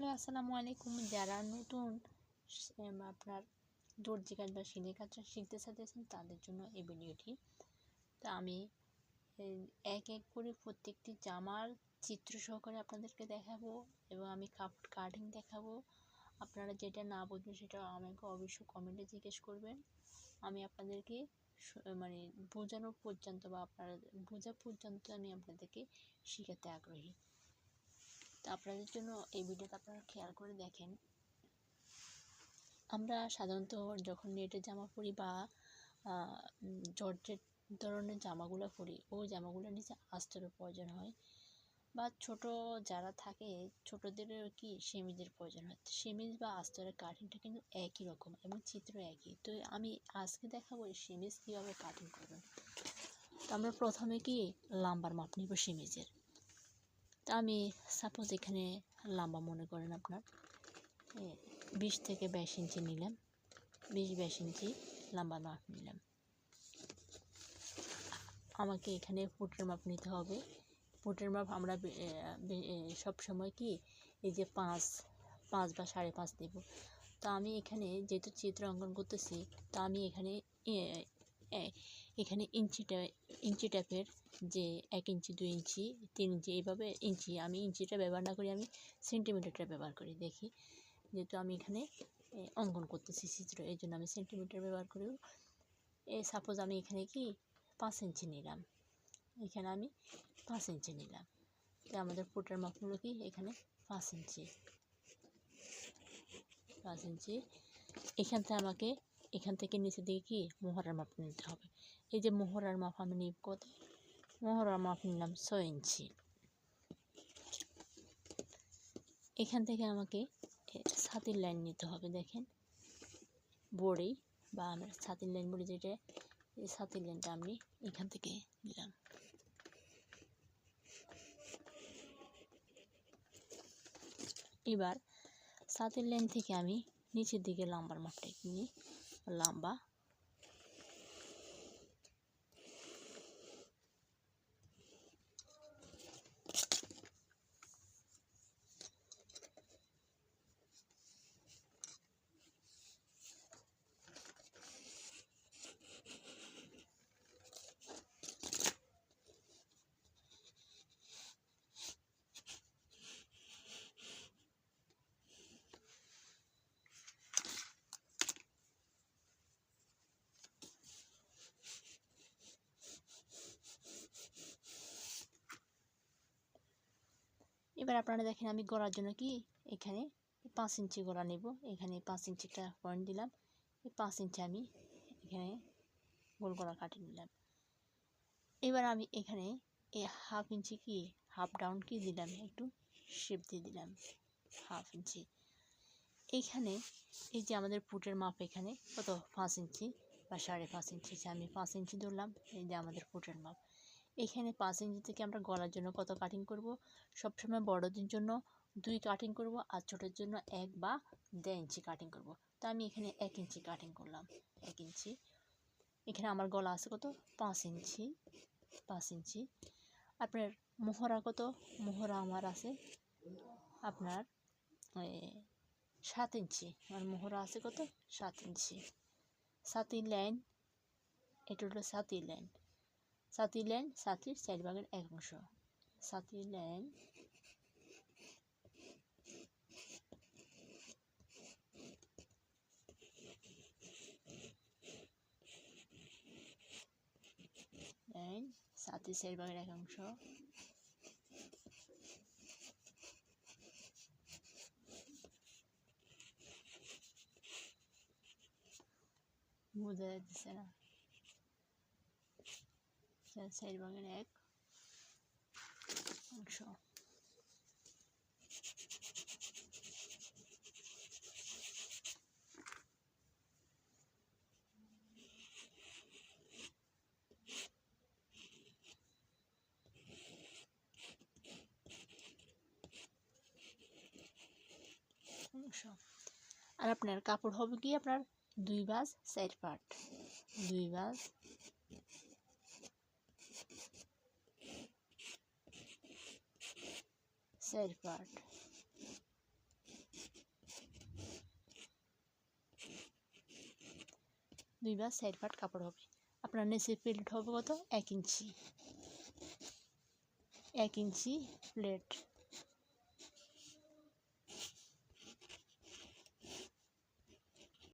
Hello, আসসালামু আলাইকুম। যারা নতুন আপনার দর্জি কাজ বা সেলাই কাজটা শিখতে চাইতেছেন তাদের জন্য এই ভিডিওটি। তো আমি এক এক করে প্রত্যেকটি জামার চিত্র সহকারে আপনাদেরকে দেখাবো এবং আমি কাপড় কাটিং দেখাবো। আপনারা যেটা না বুঝবেন সেটা আমাকে অবশ্যই কমেন্টে জিজ্ঞেস করবেন। আমি আপনাদেরকে মানে বোঝানো পর্যন্ত বা আপনারা বোঝা পর্যন্ত আমি আপনাদেরকে শেখাতে আগ্রহী। তো আপনাদের জন্য এই ভিডিওটা আপনারা খেয়াল করে দেখেন। আমরা সাধারণত যখন নেটের জামা পরি বা জর্জেট ধরনের জামাগুলো পরি, ওই জামাগুলোর নিচে আস্তরের প্রয়োজন হয় বা ছোট যারা থাকে ছোটদেরও কি সেমিজের প্রয়োজন হয়। সেমিজ বা আস্তরের কাটিংটা কিন্তু একই রকম এবং চিত্র একই। তো আমি আজকে দেখাবো এই সেমিজ কীভাবে কাটিং করবেন। তো আমরা প্রথমে কি লাম্বার মাপ নিব সেমিজের। তা আমি সাপোজ এখানে লম্বা মনে করেন আপনার 20 থেকে 22 ইঞ্চি নিলাম, 20-22 ইঞ্চি লম্বা মাপ নিলাম। আমাকে এখানে ফুটের মাপ নিতে হবে। ফুটের মাপ আমরা সব সময় কি এই যে 5 বা 5.5 দেব। তো আমি এখানে যেহেতু চিত্র অঙ্কন করতেছি, তো আমি এখানে ইঞ্চি টাইপের যে 1 ইঞ্চি 2 ইঞ্চি 3 ইঞ্চি এইভাবে ইঞ্চি, আমি ইঞ্চিটা ব্যবহার না করি, আমি সেন্টিমিটারটা ব্যবহার করি। দেখি যেহেতু আমি এখানে অঙ্কন করতেছি চিত্র, এই জন্য আমি সেন্টিমিটার ব্যবহার করি। সাপোজ আমি এখানে কি 5 ইঞ্চি নিলাম, এখানে আমি 5 ইঞ্চি নিলাম। তো আমাদের ফুটের মাপগুলো কি এখানে 5 ইঞ্চি। এখান থেকে নিচের দিকে কি মোহরার মাপ নিতে হবে। এই যে মোহরার মাপ আমি নিব কত, মোহরার মাপ নিলাম 6 ইঞ্চি। এখান থেকে আমাকে ছাতির লাইন নিতে হবে। দেখেন বড়ি বা আমরা ছাতির লাইন বলি যেটা, এই ছাতির লাইনটা আমি এখান থেকে নিলাম। এবার ছাতির লাইন থেকে আমি নিচের দিকে লাম্বার মাপটা নিই। লাম্বা এবার আপনারা দেখেন আমি গলার জন্য কি এখানে 5 ইঞ্চি গলা নেব। এখানে 5 ইঞ্চি একটা পয়েন্ট দিলাম। এই 5 ইঞ্চি আমি এখানে গোল গলা কাটিয়ে নিলাম। এবার আমি এখানে এই হাফ ইঞ্চি কি হাফ ডাউন কি দিলাম, একটু শেপ দিয়ে দিলাম 1/2 ইঞ্চি। এইখানে এই যে আমাদের ফুটের মাপ এখানে কত 5 ইঞ্চি বা 5.5 ইঞ্চি, আমি 5 ইঞ্চি ধরলাম। এই যে আমাদের ফুটের মাপ। এখানে 5 ইঞ্চি থেকে আমরা গলার জন্য কত কাটিং করব, সবসময় বড়দের জন্য 2 কাটিং করব আর ছোটোর জন্য 1 বা 1.5 ইঞ্চি কাটিং করব। তো আমি এখানে 1 ইঞ্চি কাটিং করলাম, 1 ইঞ্চি। এখানে আমার গলা আছে কত 5 ইঞ্চি। আপনার মোহরা কত, মোহরা আমার আছে আপনার 7 ইঞ্চি। আমার মোহরা আছে কত 7 ইঞ্চি। ছাতির লাইন, এটা হলো ছাতির লাইন। ছাতির 4/4 অংশ। ছাতির লাইন ছাতির 4/1 অংশ। বোঝা যাচ্ছে না, 4/1 অংশ। আর আপনার কাপড় হবে কি আপনার 2 ভাঁজ 4 পার্ট, 2 ভাঁজ 4 পার্ট। 2 বা 4 পাট কাপড় হবে। আপনার নিচের প্লেট হবে কত 1 ইঞ্চি 1 ইঞ্চি প্লেট।